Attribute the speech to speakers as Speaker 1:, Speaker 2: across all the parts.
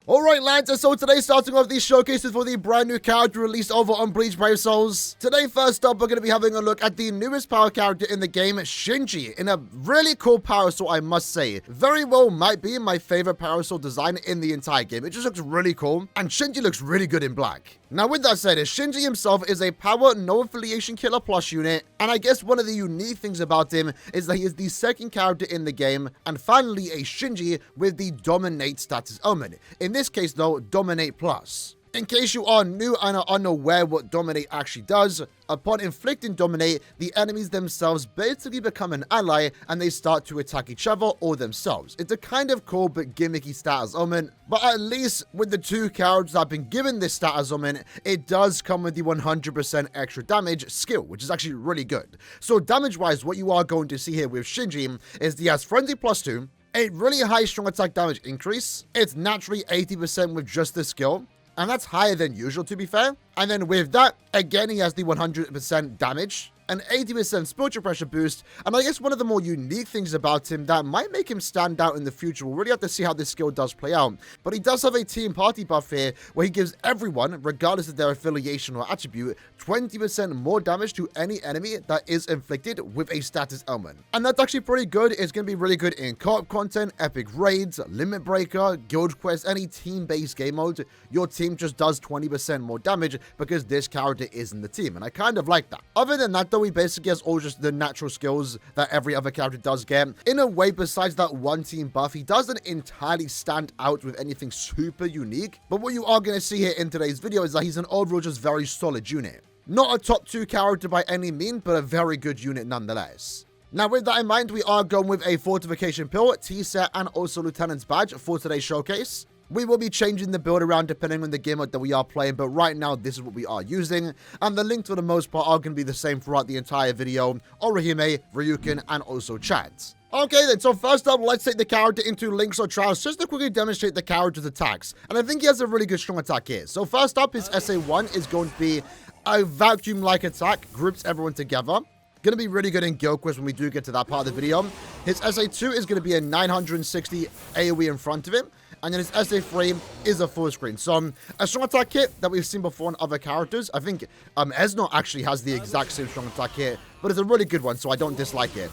Speaker 1: Alright lads, and so today starting off these showcases for the brand new character released over on Bleach PARASOL. Today first up we're going to be having a look at the newest power character in the game, Shinji, in a really cool PARASOL I must say. Very well might be my favorite PARASOL design in the entire game. It just looks really cool, and Shinji looks really good in black. Now with that said, Shinji himself is a power no affiliation killer plus unit, and I guess one of the unique things about him is that he is the second character in the game, and finally a Shinji with the dominate status element. In this case though, dominate plus. In case you are new and are unaware what dominate actually does, upon inflicting dominate, the enemies themselves basically become an ally and they start to attack each other or themselves. It's a kind of cool but gimmicky status element, but at least with the two characters that have been given this status element, it does come with the 100% extra damage skill, which is actually really good. So damage wise, what you are going to see here with Shinji is he has frenzy +2, a really high strong attack damage increase. It's naturally 80% with just the skill, and that's higher than usual to be fair. And then with that, again, he has the 100% damage, an 80% spiritual pressure boost, and I guess one of the more unique things about him that might make him stand out in the future, we'll really have to see how this skill does play out, but he does have a team party buff here where he gives everyone, regardless of their affiliation or attribute, 20% more damage to any enemy that is inflicted with a status element. And that's actually pretty good. It's going to be really good in co-op content, epic raids, limit breaker, guild quest, any team-based game mode. Your team just does 20% more damage because this character is in the team, and I kind of like that. Other than that though, he basically has all just the natural skills that every other character does get. In a way, besides that one team buff, he doesn't entirely stand out with anything super unique, but what you are going to see here in today's video is that he's an overall just very solid unit. Not a top 2 character by any means, but a very good unit nonetheless. Now with that in mind, we are going with a fortification pill, T-set, and also Lieutenant's badge for today's showcase. We will be changing the build around depending on the game mode that we are playing, but right now this is what we are using, and the links for the most part are going to be the same throughout the entire video: Aaroniero, Ryukin, and also chat. Okay then, so first up, let's take the character into links or trials just to quickly demonstrate the character's attacks, and I think he has a really good strong attack here. So first up, his SA1 is going to be a vacuum-like attack, groups everyone together. Going to be really good in guild quest when we do get to that part of the video. His SA2 is going to be a 960 AoE in front of him, and then his SA3 is a full screen. So a strong attack kit that we've seen before in other characters. I think Esno actually has the exact same strong attack kit, but it's a really good one, so I don't dislike it.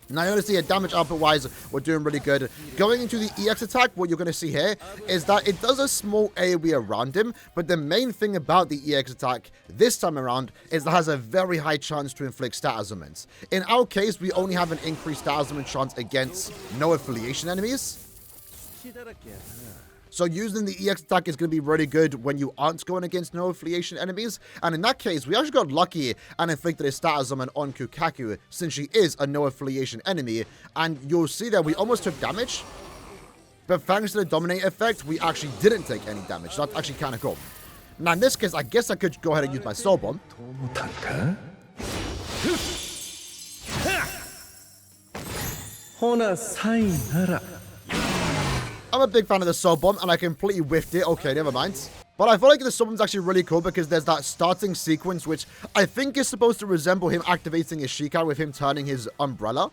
Speaker 1: Now, you see, damage output-wise, we're doing really good. Going into the EX attack, what you're going to see here is that it does a small AoE around him, but the main thing about the EX attack this time around is that it has a very high chance to inflict status elements. In our case, we only have an increased status element chance against no affiliation enemies. So using the EX attack is going to be really good when you aren't going against no affiliation enemies. And in that case, we actually got lucky and inflicted a status element on Kukaku, since she is a no affiliation enemy. And you'll see that we almost took damage, but thanks to the dominate effect, we actually didn't take any damage. So that's actually kind of cool. Now in this case, I guess I could go ahead and use my soul bomb. I'm a big fan of the soul bomb, and I completely whiffed it. Okay, never mind. But I feel like the soul bomb's actually really cool because there's that starting sequence, which I think is supposed to resemble him activating his Shikai with him turning his umbrella.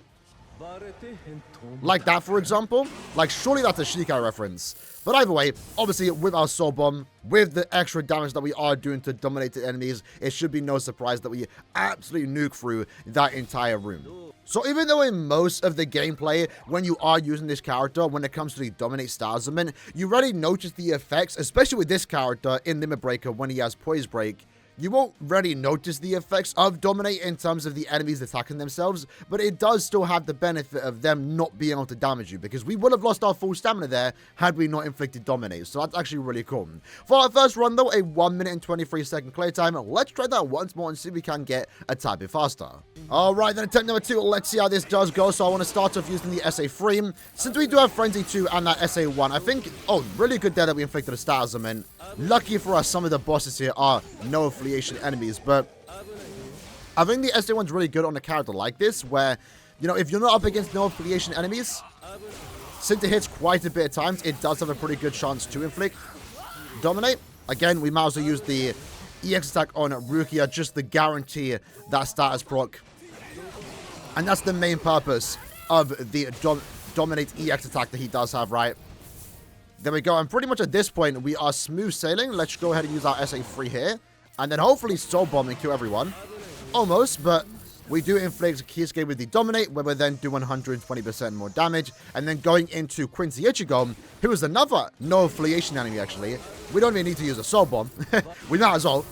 Speaker 1: Like that, for example. Like, surely that's a Shikai reference. But either way, obviously, with our soul bomb, with the extra damage that we are doing to dominated enemies, it should be no surprise that we absolutely nuke through that entire room. So even though in most of the gameplay, when you are using this character, when it comes to the dominate status element, you already notice the effects, especially with this character in Limit Breaker when he has Poise Break. You won't really notice the effects of dominate in terms of the enemies attacking themselves, but it does still have the benefit of them not being able to damage you, because we would have lost our full stamina there had we not inflicted dominate. So that's actually really cool. For our first run though, a 1 minute and 23 second clear time. Let's try that once more and see if we can get a tad bit faster. Alright then, attempt number 2, let's see how this does go. So I want to start off using the SA3. Since we do have Frenzy 2 and that SA1, I think, really good there that we inflicted a status element. Lucky for us, some of the bosses here are no affiliation enemies, but I think the SA1's really good on a character like this, where, you know, if you're not up against no affiliation enemies, since it hits quite a bit of times, it does have a pretty good chance to inflict dominate. Again, we might as well use the EX attack on Rukia just to guarantee that status proc. And that's the main purpose of the dominate EX attack that he does have, right? There we go. And pretty much at this point, we are smooth sailing. Let's go ahead and use our SA3 here. And then hopefully soul bomb and kill everyone. Almost, but we do inflict key escape with the dominate, where we're then doing 120% more damage. And then going into Quincy Ichigo, who is another no affiliation enemy, actually. We don't even need to use a soul bomb. We might as well,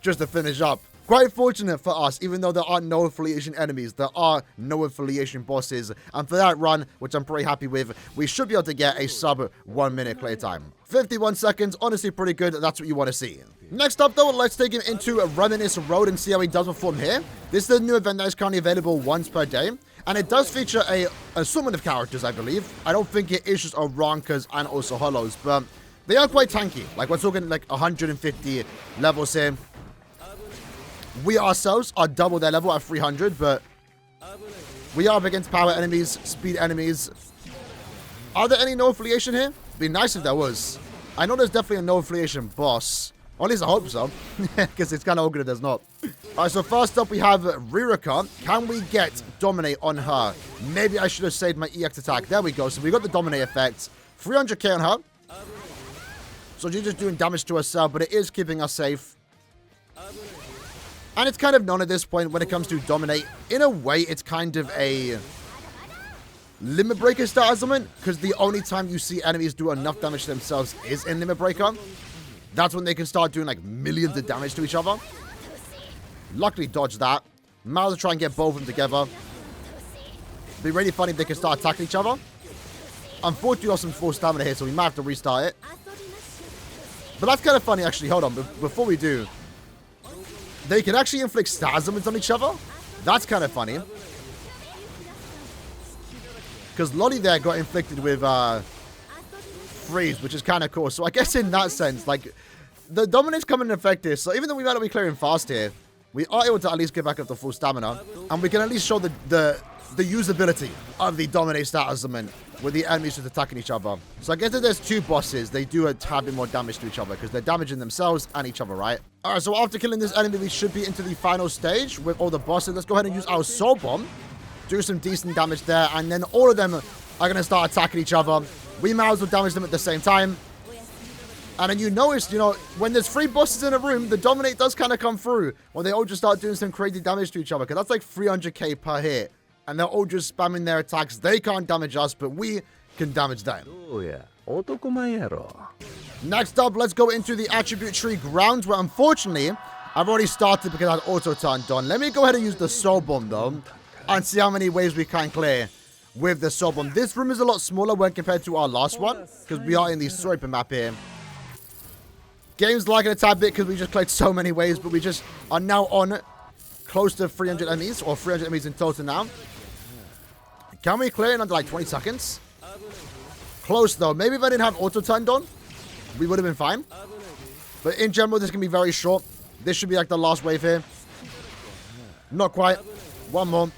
Speaker 1: just to finish up. Quite fortunate for us, even though there are no affiliation enemies, there are no affiliation bosses. And for that run, which I'm pretty happy with, we should be able to get a sub 1 minute playtime. 51 seconds, honestly pretty good. That's what you want to see. Next up though, let's take him into Reminisce Road and see how he does perform here. This is the new event that is currently available once per day. And it does feature a assortment of characters, I believe. I don't think it is just Arankas and also Hollows, but they are quite tanky. Like, we're talking like 150 levels here. We ourselves are double their level at 300, but we are up against power enemies, speed enemies. Are there any no affiliation here? It'd be nice if there was. I know there's definitely a no affiliation boss. Or at least I hope so, because it's kind of awkward if there's not. Alright, so first up we have Ririka. Can we get Dominate on her? Maybe I should have saved my EX attack. There we go. So we got the Dominate effect. 300k on her. So she's just doing damage to herself, but it is keeping us safe. And it's kind of known at this point when it comes to Dominate. In a way, it's kind of a Limit Breaker style element, because the only time you see enemies do enough damage to themselves is in Limit Breaker. That's when they can start doing like millions of damage to each other. Luckily dodged that. Might as well try and get both of them together. Be really funny if they can start attacking each other. Unfortunately, we have some full stamina here, so we might have to restart it. But that's kind of funny, actually. Hold on, before we do. They can actually inflict status limits on each other. That's kind of funny. Because Lolly there got inflicted with freeze, which is kind of cool. So I guess in that sense, like, the dominate's coming in effect here. So even though we might not be clearing fast here, we are able to at least get back up to full stamina. And we can at least show the usability of the dominate status limit with the enemies just attacking each other. So I guess if there's two bosses, they do a tad bit more damage to each other because they're damaging themselves and each other, right? Alright, so after killing this enemy, we should be into the final stage with all the bosses. Let's go ahead and use our soul bomb. Do some decent damage there, and then all of them are going to start attacking each other. We might as well damage them at the same time. And then you notice, you know, when there's 3 bosses in a room, the dominate does kind of come through when they all just start doing some crazy damage to each other, because that's like 300k per hit. And they're all just spamming their attacks. They can't damage us, but we can damage them.
Speaker 2: Oh yeah, Aaroniero.
Speaker 1: Next up, let's go into the attribute tree grounds, where unfortunately, I've already started because I had auto turned on. Let me go ahead and use the soul bomb though, and see how many waves we can clear with the soul bomb. This room is a lot smaller when compared to our last one, because we are in the Swiper map here. Game's lagging a tad bit because we just played so many waves, but we just are now on close to 300 enemies, or 300 enemies in total now. Can we clear in under like 20 seconds? Close though. Maybe if I didn't have auto turned on, we would have been fine. But in general, this can be very short. This should be like the last wave here. Not quite. One more.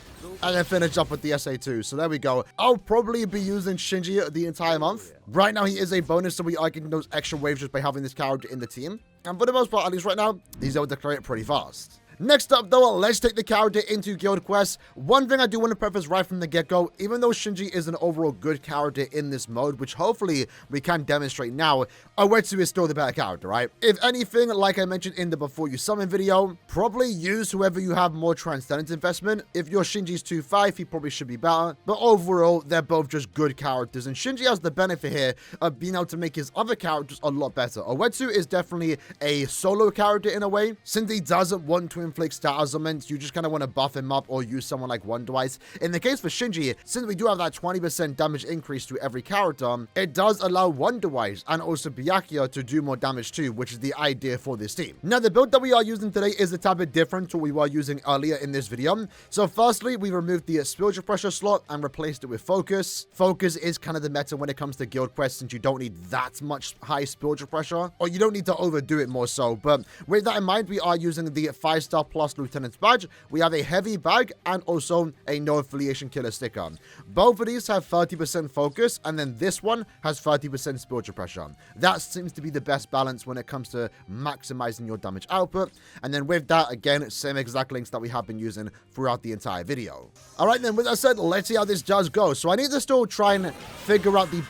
Speaker 1: And then finish up with the SA2. So there we go. I'll probably be using Shinji the entire month. Right now, he is a bonus, so we are getting those extra waves just by having this character in the team. And for the most part, at least right now, he's able to clear it pretty fast. Next up, though, let's take the character into Guild Quest. One thing I do want to preface right from the get-go, even though Shinji is an overall good character in this mode, which hopefully we can demonstrate now, Uetsu is still the better character, right? If anything, like I mentioned in the Before You Summon video, probably use whoever you have more Transcendence investment. If your Shinji's 2-5, he probably should be better. But overall, they're both just good characters, and Shinji has the benefit here of being able to make his other characters a lot better. Uetsu is definitely a solo character in a way, since he doesn't want to inflict status elements. You just kind of want to buff him up or use someone like Wonder Twice. In the case for Shinji, since we do have that 20% damage increase to every character, it does allow Wonder Twice and also Byakuya to do more damage too, which is the idea for this team. Now, the build that we are using today is a tad bit different to what we were using earlier in this video. So firstly, we removed the spiritual pressure slot and replaced it with focus. Focus is kind of the meta when it comes to Guild Quest, since you don't need that much high spiritual pressure, or you don't need to overdo it more so. But with that in mind, we are using the 5-star our plus lieutenant's badge, we have a heavy bag and also a no affiliation killer sticker. Both of these have 30% focus, and then this one has 30% spiritual pressure. That seems to be the best balance when it comes to maximizing your damage output. And then with that, again, same exact links that we have been using throughout the entire video. All right, then with that said, let's see how this does go. So I need to still try and figure out the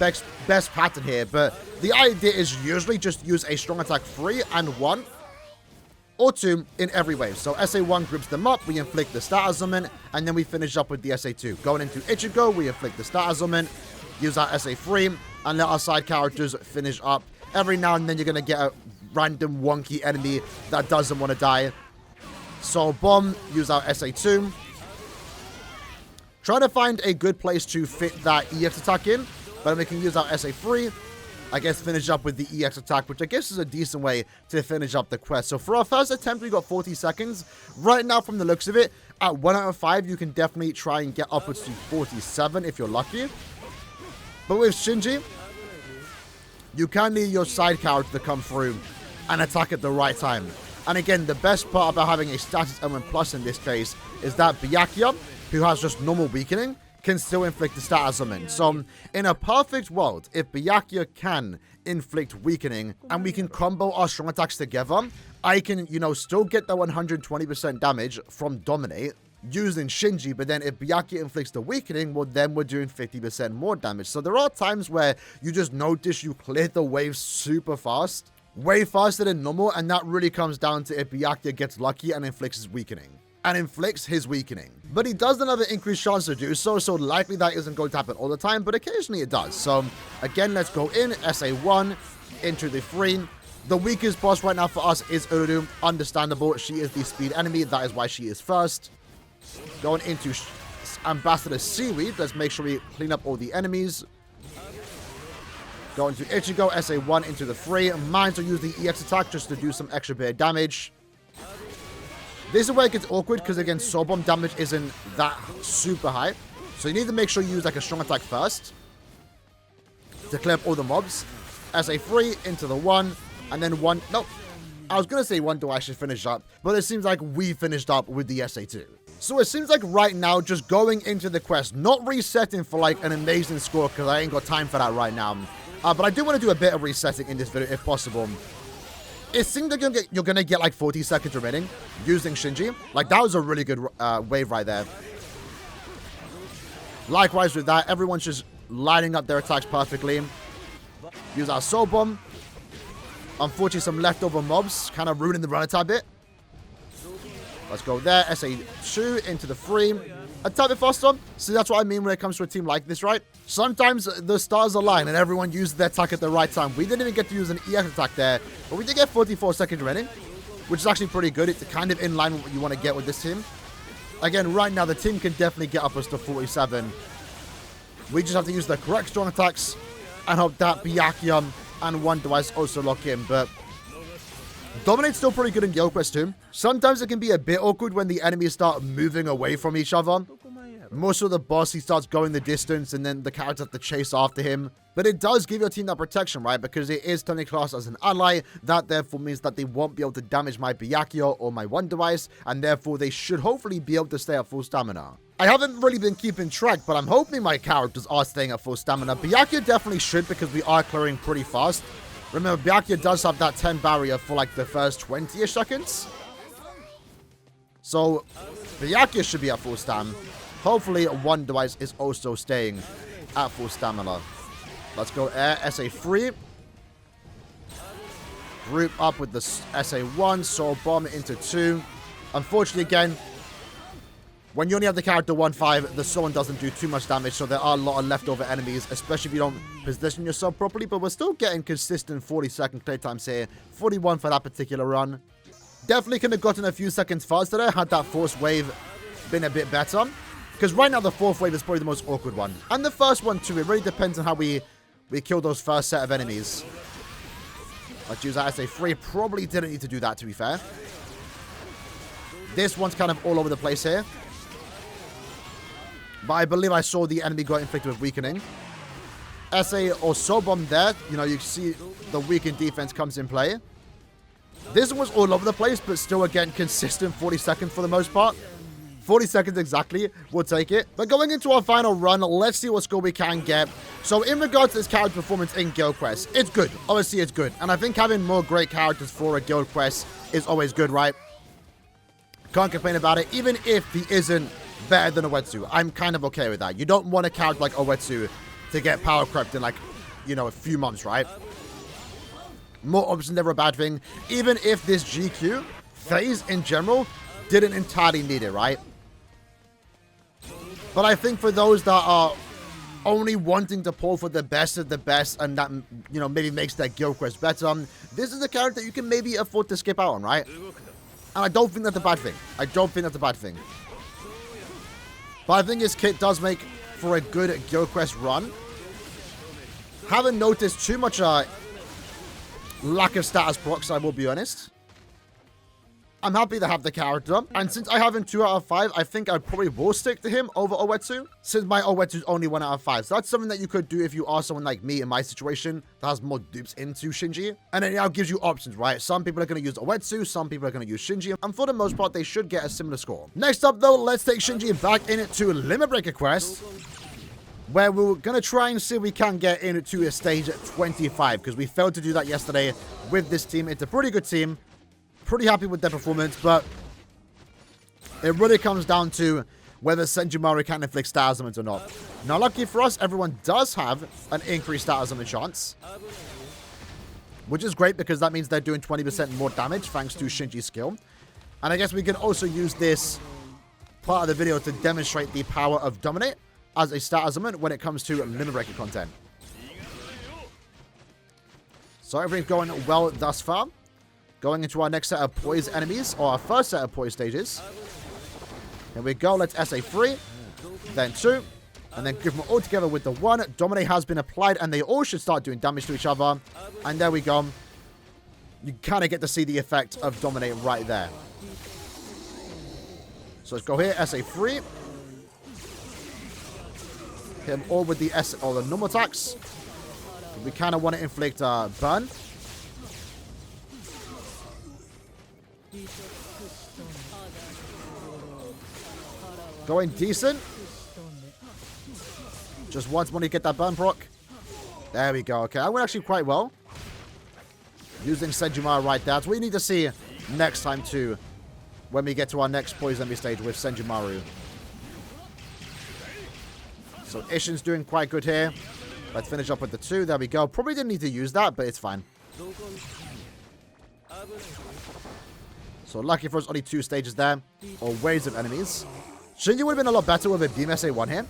Speaker 1: best pattern here, but the idea is usually just use a strong attack 3 and 1 or 2 in every wave. So SA1 groups them up, we inflict the status ailment, and then we finish up with the SA2. Going into Ichigo, we inflict the status ailment, use our SA3, and let our side characters finish up. Every now and then you're going to get a random wonky enemy that doesn't want to die. So bomb, use our SA2. Try to find a good place to fit that EX attack in, but we can use our SA3. I guess finish up with the EX attack, which I guess is a decent way to finish up the quest. So for our first attempt, we got 40 seconds. Right now, from the looks of it, at 1 out of 5, you can definitely try and get upwards to 47 if you're lucky. But with Shinji, you can need your side character to come through and attack at the right time. And again, the best part about having a status element plus in this case is that Byakuya, who has just normal weakening, can still inflict the status ailment. So in a perfect world, if Byakuya can inflict weakening and we can combo our strong attacks together, I can, still get the 120% damage from Dominate using Shinji, but then if Byakuya inflicts the weakening, well, then we're doing 50% more damage. So there are times where you just notice you clear the wave super fast, way faster than normal, and that really comes down to if Byakuya gets lucky and inflicts his weakening. But he doesn't have an increased chance to do so, so likely that isn't going to happen all the time, but occasionally it does. So again, let's go in, SA1, into the 3. The weakest boss right now for us is Uru. Understandable, she is the speed enemy, that is why she is first. Going into Ambassador Seaweed, let's make sure we clean up all the enemies. Going to Ichigo, SA1 into the 3. Mine to use the EX attack just to do some extra bit of damage. This is where it gets awkward because, again, Soul Bomb damage isn't that super high. So you need to make sure you use like a strong attack first to clear up all the mobs. SA3 into the 1, and then 1. No, I was going to say 1 do I should finish up, but it seems like we finished up with the SA2. So it seems like right now, just going into the quest, not resetting for like an amazing score because I ain't got time for that right now. But I do want to do a bit of resetting in this video if possible. It seems like you're going to get like 40 seconds remaining using Shinji. Like, that was a really good wave right there. Likewise with that, everyone's just lining up their attacks perfectly. Use our Soul Bomb. Unfortunately, some leftover mobs kind of ruining the run a tad bit. Let's go there. SA2 into the 3. A tad bit faster. So that's what I mean when it comes to a team like this, right? Sometimes the stars align and everyone uses their attack at the right time. We didn't even get to use an EX attack there, but we did get 44 seconds remaining, which is actually pretty good. It's kind of in line with what you want to get with this team. Again, right now, the team can definitely get up us to 47. We just have to use the correct strong attacks and hope that Byakuya and one device also lock in, but Dominate's still pretty good in Gale Quest too. Sometimes it can be a bit awkward when the enemies start moving away from each other. Most of the boss, he starts going the distance and then the characters have to chase after him. But it does give your team that protection, right? Because it is technically classed as an ally. That therefore means that they won't be able to damage my Byakuya or my one device. And therefore they should hopefully be able to stay at full stamina. I haven't really been keeping track, but I'm hoping my characters are staying at full stamina. Byakuya definitely should because we are clearing pretty fast. Remember, Byakuya does have that 10 barrier for like the first 20-ish seconds. So Byakuya should be at full stam. Hopefully, one device is also staying at full stamina. Let's go air SA3. Group up with the SA1. Soul Bomb into 2. Unfortunately, again, when you only have the character 1-5, the Soul doesn't do too much damage, so there are a lot of leftover enemies, especially if you don't position yourself properly, but we're still getting consistent 40-second play times here. 41 for that particular run. Definitely could have gotten a few seconds faster there had that force wave been a bit better. Because right now, the fourth wave is probably the most awkward one. And the first one, too. It really depends on how we kill those first set of enemies. Let's use that SA3. Probably didn't need to do that, to be fair. This one's kind of all over the place here. But I believe I saw the enemy got inflicted with weakening. SA or Soul Bomb there. You know, you see the weakened defense comes in play. This one was all over the place, but still, again, consistent 40 seconds for the most part. 40 seconds exactly, we'll take it. But going into our final run, let's see what score we can get. So in regards to this character performance in Guild Quest, it's good. Obviously, it's good. And I think having more great characters for a Guild Quest is always good, right? Can't complain about it, even if he isn't better than Uetsu. I'm kind of okay with that. You don't want a character like Uetsu to get power crept in, like, you know, a few months, right? More options never a bad thing. Even if this GQ phase in general didn't entirely need it, right? But I think for those that are only wanting to pull for the best of the best and that, you know, maybe makes their Guild Quest better, this is a character you can maybe afford to skip out on, right? And I don't think that's a bad thing. I don't think that's a bad thing. But I think his kit does make for a good Guild Quest run. Haven't noticed too much lack of status procs, I will be honest. I'm happy to have the character, and since I have him 2 out of 5, I think I probably will stick to him over Uetsu, since my Uetsu is only 1 out of 5. So that's something that you could do if you are someone like me in my situation that has more dupes into Shinji. And it now gives you options, right? Some people are going to use Uetsu, some people are going to use Shinji, and for the most part, they should get a similar score. Next up, though, let's take Shinji back into Limit Breaker Quest, where we're going to try and see if we can get into a stage 25, because we failed to do that yesterday with this team. It's a pretty good team. Pretty happy with their performance, but it really comes down to whether Senjumaru can inflict stat ailments or not. Now, lucky for us, everyone does have an increased stat ailment chance, which is great because that means they're doing 20% more damage thanks to Shinji's skill. And I guess we can also use this part of the video to demonstrate the power of Dominate as a stat ailment when it comes to Limit Breaker content. So everything's going well thus far. Going into our next set of poise enemies, or our first set of poise stages. Here we go. Let's SA3, then 2, and then give them all together with the 1. Dominate has been applied, and they all should start doing damage to each other. And there we go. You kind of get to see the effect of Dominate right there. So let's go here. SA3. Hit them all with the the normal attacks. We kind of want to inflict burn. Going decent. Just once when you get that burn proc. There we go. Okay, I went actually quite well. Using Senjumaru right there. That's what we need to see next time too. When we get to our next poison enemy stage with Senjumaru. So Ishin's doing quite good here. Let's finish up with the 2. There we go. Probably didn't need to use that, but it's fine. So lucky for us, only 2 stages there. Or waves of enemies. Shinji would have been a lot better with a Beam SA1 here.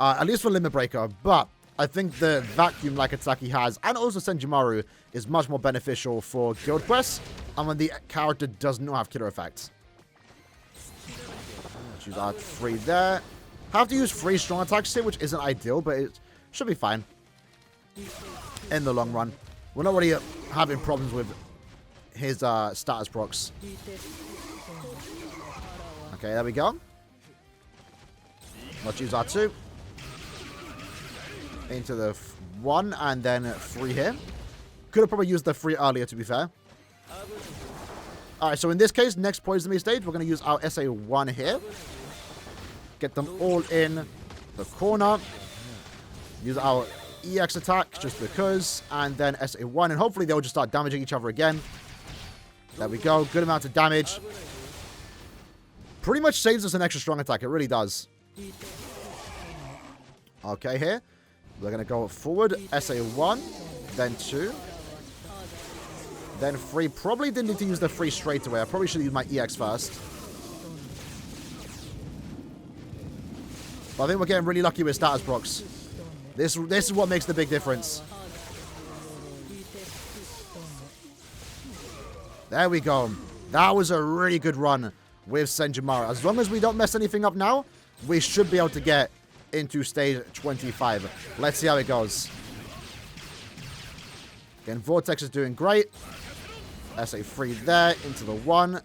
Speaker 1: At least for Limit Breaker. But I think the vacuum-like attack he has, and also Senjumaru, is much more beneficial for Guild Quests. And when the character does not have killer effects. Let's use our 3 there. Have to use 3 strong attacks here, which isn't ideal, but it should be fine. In the long run. We're not really having problems with his status procs. Okay, there we go. Let's use our 2. Into the 1 and then 3 here. Could have probably used the 3 earlier, to be fair. Alright, so in this case, next poison enemy stage, we're going to use our SA1 here. Get them all in the corner. Use our EX attack, just because. And then SA1, and hopefully they'll just start damaging each other again. There we go. Good amount of damage. Pretty much saves us an extra strong attack. It really does. Okay, here. We're going to go forward. SA1. Then 2. Then 3. Probably didn't need to use the 3 straight away. I probably should use my EX first. But I think we're getting really lucky with status procs. This is what makes the big difference. There we go. That was a really good run with Senjumaru. As long as we don't mess anything up now, we should be able to get into stage 25. Let's see how it goes. Again, Vortex is doing great. SA3 there, into the 1.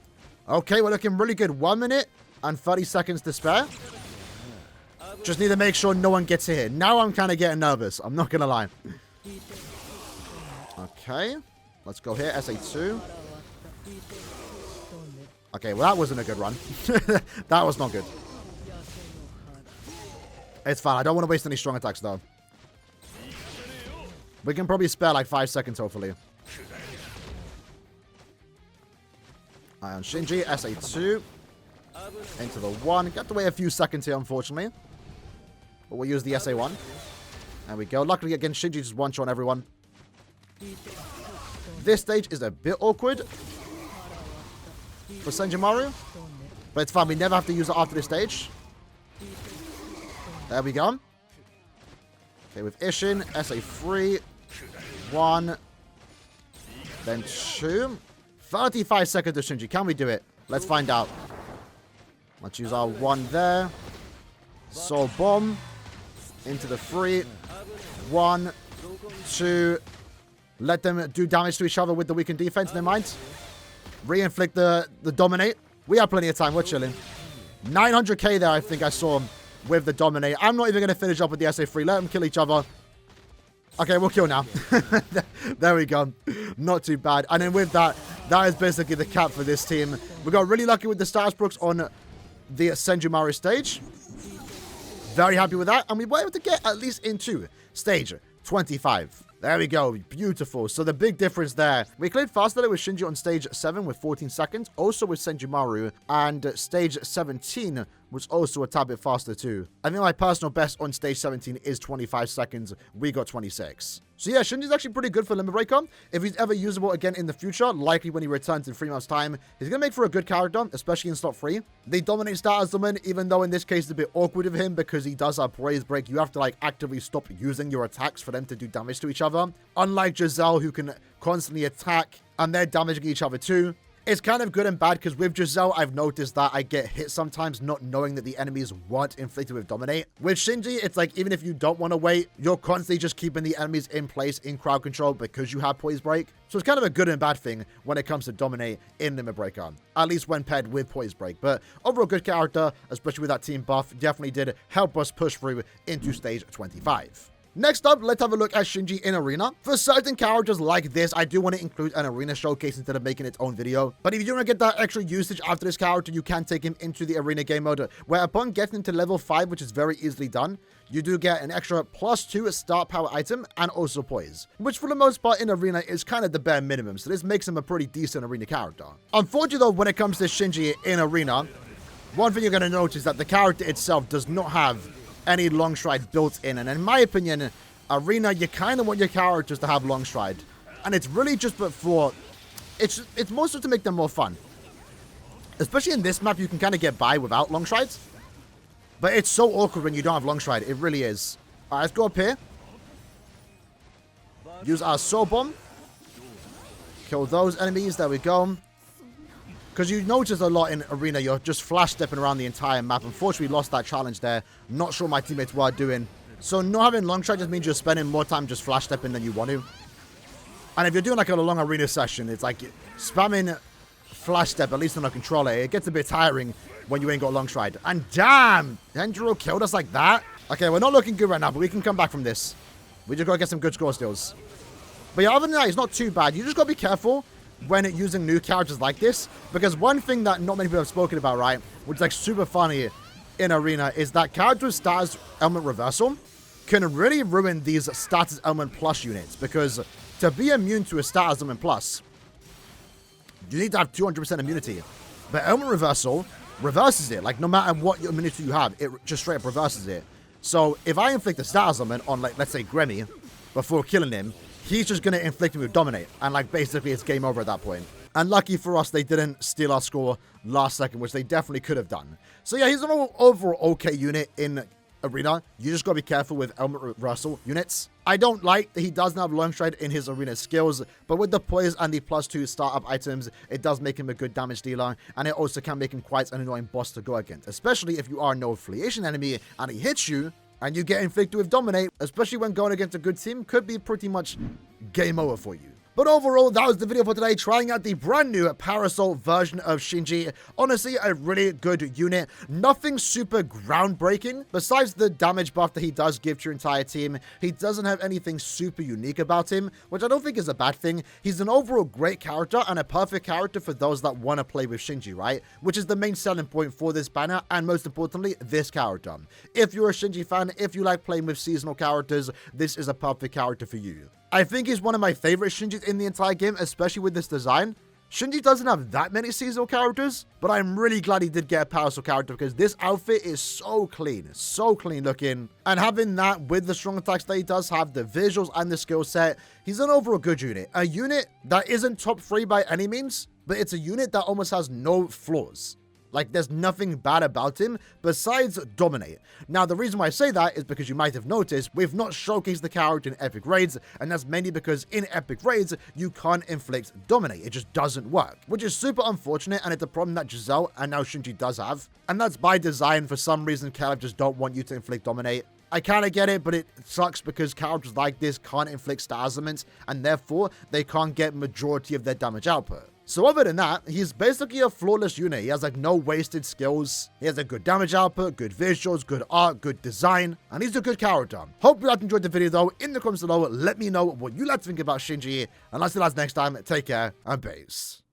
Speaker 1: Okay, we're looking really good. 1 minute and 30 seconds to spare. Just need to make sure no one gets hit. Now I'm kind of getting nervous. I'm not going to lie. Okay. Let's go here. SA2. Okay, well, that wasn't a good run. That was not good. It's fine. I don't want to waste any strong attacks, though. We can probably spare like 5 seconds, hopefully. Ion Shinji, SA2. Into the 1. Got to wait a few seconds here, unfortunately. But we'll use the SA1. There we go. Luckily, again, Shinji just one-shot everyone. This stage is a bit awkward for Senjimaru. But it's fine. We never have to use it after this stage. There we go. Okay, with Ishin, SA3. 1. Then 2. 35 seconds to Shinji. Can we do it? Let's find out. Let's use our 1 there. Soul Bomb. Into the 3. 1. 2. Let them do damage to each other with the weakened defense in their minds. Re-inflict the Dominate. We have plenty of time. We're chilling. 900k there, I think I saw with the Dominate. I'm not even going to finish up with the SA3. Let them kill each other. Okay, we'll kill now. There we go. Not too bad. And then with that, that is basically the cap for this team. We got really lucky with the status brooks on the Senjimaru stage. Very happy with that. And we were able to get at least into stage 25. There we go. Beautiful. So the big difference there. We cleared faster with Shinji on stage 7 with 14 seconds. Also with Senjimaru. And stage 17 was also a tad bit faster too. I think my personal best on stage 17 is 25 seconds. We got 26. So yeah, Shinji's actually pretty good for Limit Breaker. If he's ever usable again in the future, likely when he returns in 3 months' time, he's going to make for a good character, especially in slot 3. They dominate status summon, even though in this case it's a bit awkward of him because he does have Praise Break. You have to like actively stop using your attacks for them to do damage to each other. Unlike Giselle, who can constantly attack and they're damaging each other too. It's kind of good and bad because with Giselle, I've noticed that I get hit sometimes not knowing that the enemies weren't inflicted with Dominate. With Shinji, it's like even if you don't want to wait, you're constantly just keeping the enemies in place in crowd control because you have Poise Break. So it's kind of a good and bad thing when it comes to Dominate in Limit Breaker, at least when paired with Poise Break. But overall good character, especially with that team buff, definitely did help us push through into stage 25. Next up, let's have a look at Shinji in Arena. For certain characters like this, I do want to include an Arena showcase instead of making its own video. But if you want to get that extra usage after this character, you can take him into the Arena game mode, where upon getting to level 5, which is very easily done, you do get an extra +2 start power item and also Poise, which for the most part in Arena is kind of the bare minimum, so this makes him a pretty decent Arena character. Unfortunately though, when it comes to Shinji in Arena, one thing you're going to notice is that the character itself does not have any long stride built in, and in my opinion, Arena, you kind of want your characters to have long stride, and it's really just but for it's mostly to make them more fun. Especially in this map, you can kind of get by without long strides, but it's so awkward when you don't have long stride. It really is. All right, let's go up here. Use our Soul Bomb. Kill those enemies. There we go. Because you notice a lot in Arena, you're just flash stepping around the entire map. Unfortunately, we lost that challenge there. Not sure my teammates were doing. So not having long stride just means you're spending more time just flash stepping than you want to. And if you're doing like a long Arena session, it's like spamming flash step, at least on a controller. It gets a bit tiring when you ain't got long stride. And damn, Hendro killed us like that. Okay, we're not looking good right now, but we can come back from this. We just got to get some good score steals. But yeah, other than that, it's not too bad. You just got to be careful when using new characters like this, because one thing that not many people have spoken about, right, which is like super funny in Arena, is that character with status element reversal can really ruin these status element plus units, because to be immune to a status element plus, you need to have 200% immunity, but element reversal reverses it. Like no matter what immunity you have, it just straight up reverses it. So if I inflict a status element on, like, let's say Gremmy before killing him, he's just going to inflict him with Dominate. And, like, basically it's game over at that point. And lucky for us, they didn't steal our score last second, which they definitely could have done. So, yeah, he's an overall okay unit in Arena. You just got to be careful with element reversal units. I don't like that he doesn't have long stride in his Arena skills, but with the Poise and the +2 startup items, it does make him a good damage dealer, and it also can make him quite an annoying boss to go against, especially if you are no affiliation enemy and he hits you, and you get inflicted with Dominate, especially when going against a good team, could be pretty much game over for you. But overall, that was the video for today, trying out the brand new Parasol version of Shinji. Honestly, a really good unit. Nothing super groundbreaking. Besides the damage buff that he does give to your entire team, he doesn't have anything super unique about him, which I don't think is a bad thing. He's an overall great character and a perfect character for those that want to play with Shinji, right? Which is the main selling point for this banner, and most importantly, this character. If you're a Shinji fan, if you like playing with seasonal characters, this is a perfect character for you. I think he's one of my favorite Shinjis in the entire game, especially with this design. Shinji doesn't have that many seasonal characters, but I'm really glad he did get a Parasol character because this outfit is so clean looking. And having that with the strong attacks that he does have, the visuals and the skill set, he's an overall good unit. A unit that isn't top 3 by any means, but it's a unit that almost has no flaws. Like, there's nothing bad about him besides dominate. Now, the reason why I say that is because you might have noticed we've not showcased the character in epic raids, and that's mainly because in epic raids, you can't inflict dominate. It just doesn't work, which is super unfortunate, and it's a problem that Giselle and now Shinji does have. And that's by design. For some reason, characters don't want you to inflict dominate. I kind of get it, but it sucks because characters like this can't inflict star elements, and therefore, they can't get majority of their damage output. So other than that, he's basically a flawless unit. He has like no wasted skills. He has a good damage output, good visuals, good art, good design, and he's a good character. Hope you guys enjoyed the video though. In the comments below, let me know what you like to think about Shinji. And I'll see you guys next time. Take care and peace.